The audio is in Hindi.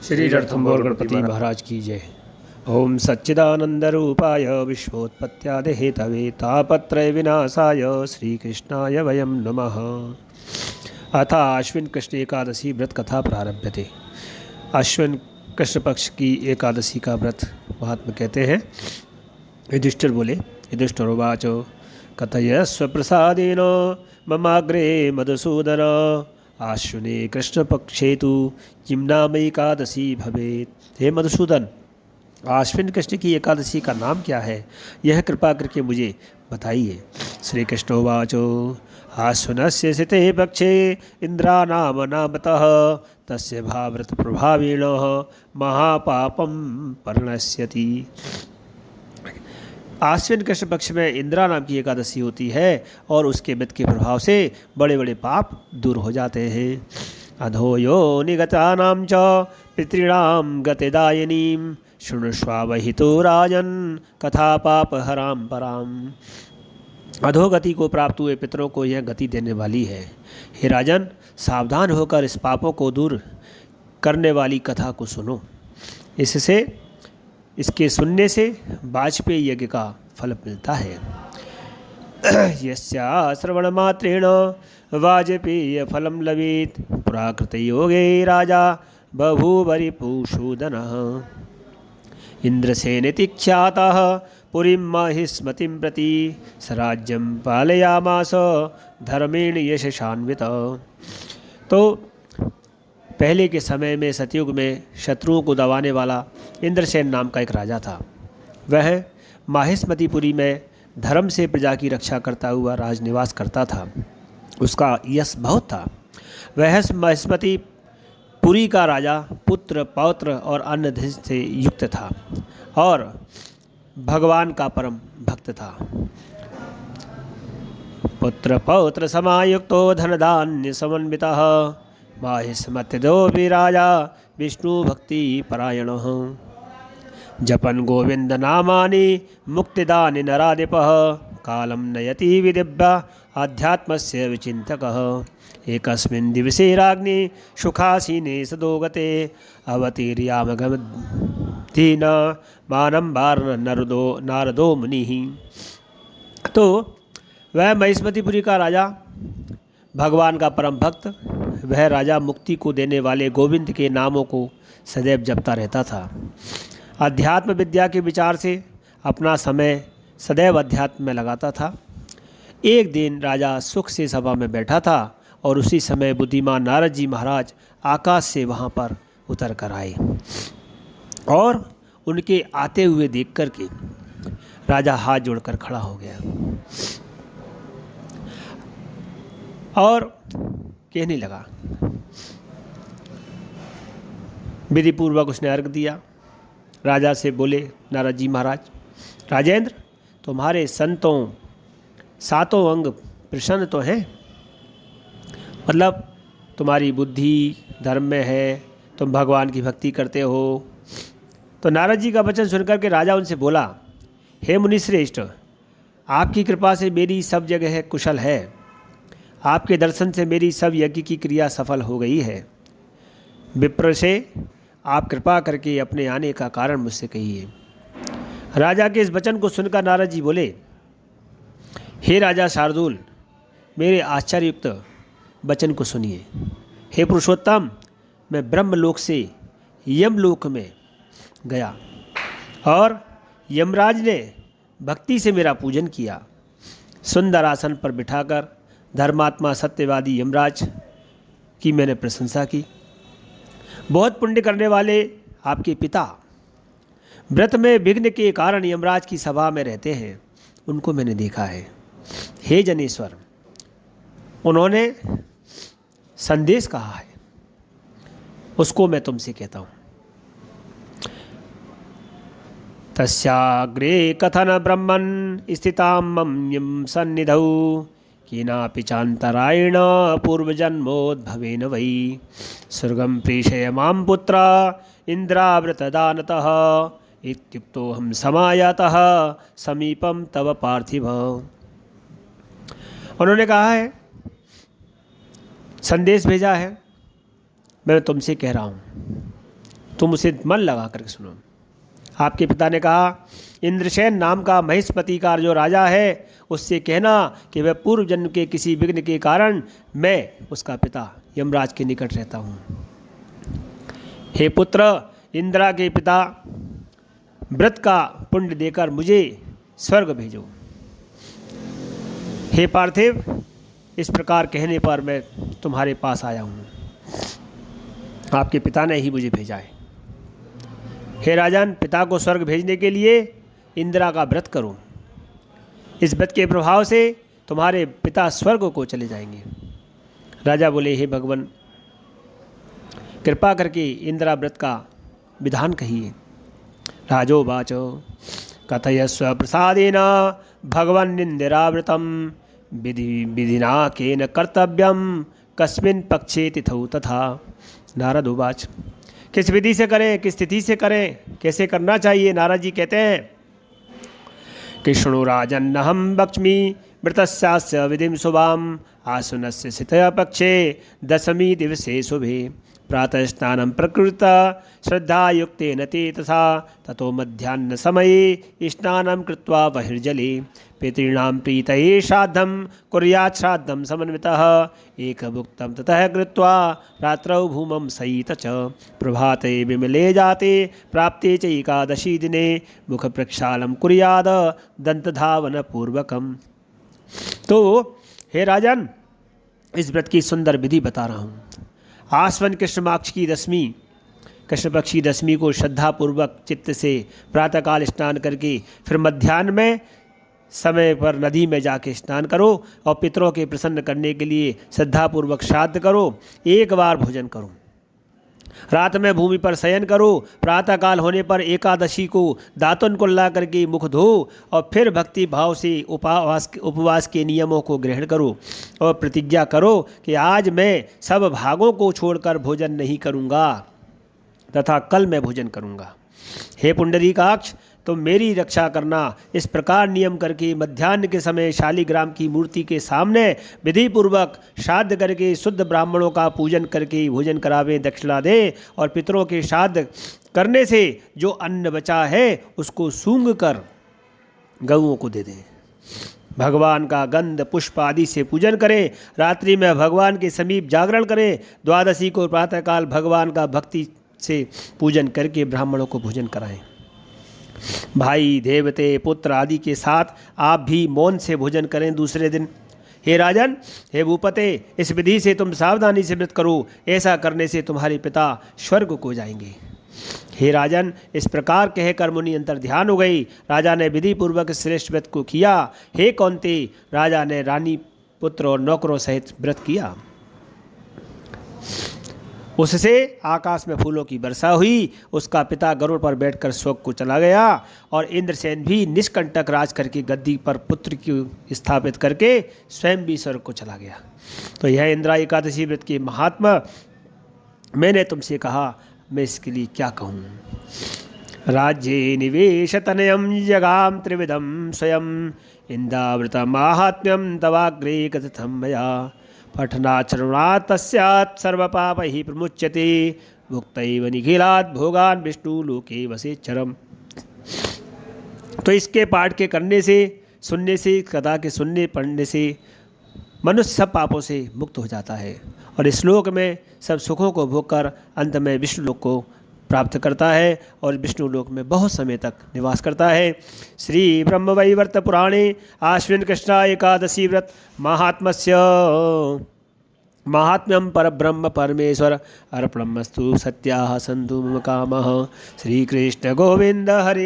श्री रणथंभौर गणपति महाराज की जय। ओम सच्चिदानंद रूपाय विश्वोत्पत्त्यादि हेतवे तापत्रय विनाशाय श्रीकृष्णाय वयं नमः। अथ आश्विन कृष्ण एकादशी व्रत कथा प्रारभ्यते। आश्विन कृष्ण पक्ष की एकादशी का व्रत महात्मा कहते हैं। युधिष्ठिर बोले, युधिष्ठिरोवाच कथयस्व प्रसादेन ममाग्रे मधुसूदन आश्विने कृष्णपक्षे तो किं नाम एकादशी भवेत्। हे मधुसूदन, आश्विन कृष्ण की एकादशी का नाम क्या है, यह कृपा करके मुझे बताइए। श्री कृष्णोवाच आश्विनस्य सिते पक्षे इंद्रानाम नामतः तस्य भाव्रत प्रभावेण महापापम परिणश्यति। आश्विन कृष्ण पक्ष में इंद्रा नाम की एकादशी होती है और उसके व्रत के प्रभाव से बड़े बड़े पाप दूर हो जाते हैं। अधो यो निगतानां च पितॄणां गतिदायिनीं शृणुष्वावहितो राजन् कथा पाप हरां पराम। अधोगति को प्राप्त हुए पितरों को यह गति देने वाली है। हे राजन, सावधान होकर इस पापों को दूर करने वाली कथा को सुनो। इसके सुनने से वाजपेयी यज्ञ का फल मिलता है। यस्या श्रवण मात्रेण वाजपेय फलम लवेत् प्राकृत योगे राजा बभूवरिपुषूदनः। इंद्रसेनेति ख्यातः पुरीं महिष्मतीं प्रति स्वराज्यं पालयामास धर्मेण यशसान्वितः। तो पहले के समय में सतयुग में शत्रुओं को दबाने वाला इंद्रसेन नाम का एक राजा था। वह माहिष्मतीपुरी में धर्म से प्रजा की रक्षा करता हुआ राजनिवास करता था। उसका यश बहुत था। वह माहिष्मतीपुरी का राजा पुत्र पौत्र और अन्य धन से युक्त था और भगवान का परम भक्त था। पुत्र पौत्र समायुक्तो धनधान्य समन्वितः माहिष्मतीदोऽपि राजा विष्णु भक्ति परायणः। जपन गोविंद नामानि मुक्तिदानि नराधिपः कालं नयति विदिव्य आध्यात्मस्य विचिन्तकः। एकस्मिन् दिवसे राज्ञी सुखासीने सदोगते अवतीर्यामगमदीन मानम्बार नारदो मुनिः। तो वह महिष्मतीपुरी का राजा भगवान का परम भक्त, वह राजा मुक्ति को देने वाले गोविंद के नामों को सदैव जपता रहता था। अध्यात्म विद्या के विचार से अपना समय सदैव अध्यात्म में लगाता था। एक दिन राजा सुख से सभा में बैठा था और उसी समय बुद्धिमान नारद जी महाराज आकाश से वहाँ पर उतर कर आए और उनके आते हुए देख कर के राजा हाथ जोड़कर खड़ा हो गया और कहने लगा। विधि पूर्वक उसने अर्घ दिया। राजा से बोले नारद जी महाराज, राजेंद्र, तुम्हारे संतों सातों अंग प्रसन्न तो हैं, मतलब तुम्हारी बुद्धि धर्म में है, तुम भगवान की भक्ति करते हो। तो नारद जी का वचन सुनकर के राजा उनसे बोला, हे मुनिश्रेष्ठ, आपकी कृपा से मेरी सब जगह कुशल है। आपके दर्शन से मेरी सब यज्ञ की क्रिया सफल हो गई है। विप्र से आप कृपा करके अपने आने का कारण मुझसे कहिए। राजा के इस वचन को सुनकर नारद जी बोले, हे राजा शार्दूल, मेरे आश्चर्ययुक्त वचन को सुनिए। हे पुरुषोत्तम, मैं ब्रह्मलोक से यमलोक में गया और यमराज ने भक्ति से मेरा पूजन किया। सुंदर आसन पर बिठाकर धर्मात्मा सत्यवादी यमराज की मैंने प्रशंसा की। बहुत पुण्य करने वाले आपके पिता व्रत में विघ्न के कारण यमराज की सभा में रहते हैं, उनको मैंने देखा है। हे जनेश्वर, उन्होंने संदेश कहा है, उसको मैं तुमसे कहता हूँ। तस्याग्रे कथन ब्रह्मन् स्थितां मम यम सन्निधौ केनापि चान्तरायेण पूर्वजन्मोद्भवेन वै स्वर्गं प्रेषय मां पुत्र इन्द्राव्रतदानतः इत्युक्तोऽहं समायातः समीपं तव पार्थिव। उन्होंने कहा है, संदेश भेजा है, मैं तुमसे कह रहा हूँ तुम उसे मन लगा करके सुनो। आपके पिता ने कहा, इंद्रसेन नाम का महेशपति का जो राजा है उससे कहना कि वह पूर्व जन्म के किसी विघ्न के कारण मैं उसका पिता यमराज के निकट रहता हूँ। हे पुत्र, इंद्रा के पिता व्रत का पुण्य देकर मुझे स्वर्ग भेजो। हे पार्थिव, इस प्रकार कहने पर मैं तुम्हारे पास आया हूँ। आपके पिता ने ही मुझे भेजा है। हे राजन, पिता को स्वर्ग भेजने के लिए इंदिरा का व्रत करो। इस व्रत के प्रभाव से तुम्हारे पिता स्वर्ग को चले जाएंगे। राजा बोले, हे भगवान, कृपा करके इंदिरा व्रत का विधान कहिए। राजोवाचो कथयस्व प्रसादेन भगवन् इंदिराव्रतम विधिना केन कर्तव्यम कस्मिन् पक्षे तिथौ तथा। नारद उवाच, किस विधि से करें, किस तिथि से करें, कैसे करना चाहिए? नारद जी कहते हैं कि शृणु राजन्नहं वक्ष्मि व्रतस्यास्य विधिं शुभाम् आसुनस्य सितया पक्षे दशमी दिवसे शुभे प्रातः स्नानं प्रकृत श्रद्धायुक्तेन ते तथा ततो मध्याह्न समये स्नानं कृत्वा बहिर्जले पितॄणां प्रीतये श्राद्धं कुर्यात् श्राद्धं समन्वितः एकभुक्तं ततः कृत्वा रात्रौ भूमं सहित च प्रभाते विमले जाते प्राप्ते च एकादशी दिने मुख प्रक्षालं कुर्याद दंतधावन पूर्वकम्। तो हे राजन, इस व्रत की सुंदर विधि बता रहा हूँ। आश्विन कृष्ण पक्ष की दशमी, कृष्ण पक्ष की दशमी को श्रद्धापूर्वक चित्त से प्रातःकाल स्नान करके फिर मध्याह्न में समय पर नदी में जाके स्नान करो और पितरों के प्रसन्न करने के लिए श्रद्धापूर्वक श्राद्ध करो। एक बार भोजन करो, रात में भूमि पर शयन करो। प्रातःकाल होने पर एकादशी को दातुन को ला करके मुख धो और फिर भक्ति भाव से उपवास के नियमों को ग्रहण करो और प्रतिज्ञा करो कि आज मैं सब भागों को छोड़कर भोजन नहीं करूँगा तथा कल मैं भोजन करूँगा। हे पुंडरीकाक्ष, तुम मेरी रक्षा करना। इस प्रकार नियम करके मध्याह्न के समय शालिग्राम की मूर्ति के सामने विधि पूर्वक श्राद्ध करके शुद्ध ब्राह्मणों का पूजन करके भोजन करावें, दक्षिणा दें और पितरों के श्राद्ध करने से जो अन्न बचा है उसको सूंघ कर गऊओं को दे दें। भगवान का गंध पुष्प आदि से पूजन करें। रात्रि में भगवान के समीप जागरण करें। द्वादशी को प्रातःकाल भगवान का भक्ति से पूजन करके ब्राह्मणों को भोजन कराएं। भाई, देवते, पुत्र आदि के साथ आप भी मौन से भोजन करें दूसरे दिन। हे राजन, हे भूपते, इस विधि से तुम सावधानी से व्रत करो। ऐसा करने से तुम्हारे पिता स्वर्ग को जाएंगे। हे राजन, इस प्रकार कहकर मुनि अंतर ध्यान हो गई। राजा ने विधि पूर्वक श्रेष्ठ व्रत को किया। हे कौन्ते, राजा ने रानी, पुत्र और नौकरों सहित व्रत किया। उससे आकाश में फूलों की वर्षा हुई। उसका पिता गरुड़ पर बैठकर स्वर्ग को चला गया और इंद्रसेन भी निष्कंटक राज करके गद्दी पर पुत्र की स्थापित करके स्वयं भी स्वर्ग को चला गया। तो यह इंदिरा एकादशी व्रत के महात्मा मैंने तुमसे कहा, मैं इसके लिए क्या कहूँ। राज्ये निवेश तनयम जगाम त्रिविधम स्वयं इंदावृत माहात्म्यम तवाग्रे कथितम मया पठनाचरणात् तस्यात् सर्वपापैः प्रमुच्यते भुक्तैव निखिलात् भोगान् विष्णु लोके वसेच्चरम्। तो इसके पाठ के करने से, सुनने से, कथा के सुनने पढ़ने से मनुष्य सब पापों से मुक्त हो जाता है और इस श्लोक में सब सुखों को भोगकर अंत में विष्णु लोक को प्राप्त करता है और विष्णु लोक में बहुत समय तक निवास करता है। श्री ब्रह्मवैवर्त पुराणे आश्विन कृष्णा एकादशी व्रत महात्म्यम परब्रह्म परमेश्वर अर्पणमस्तु। सत्याः सन्तु मम कामः। श्री कृष्ण गोविंद हरे।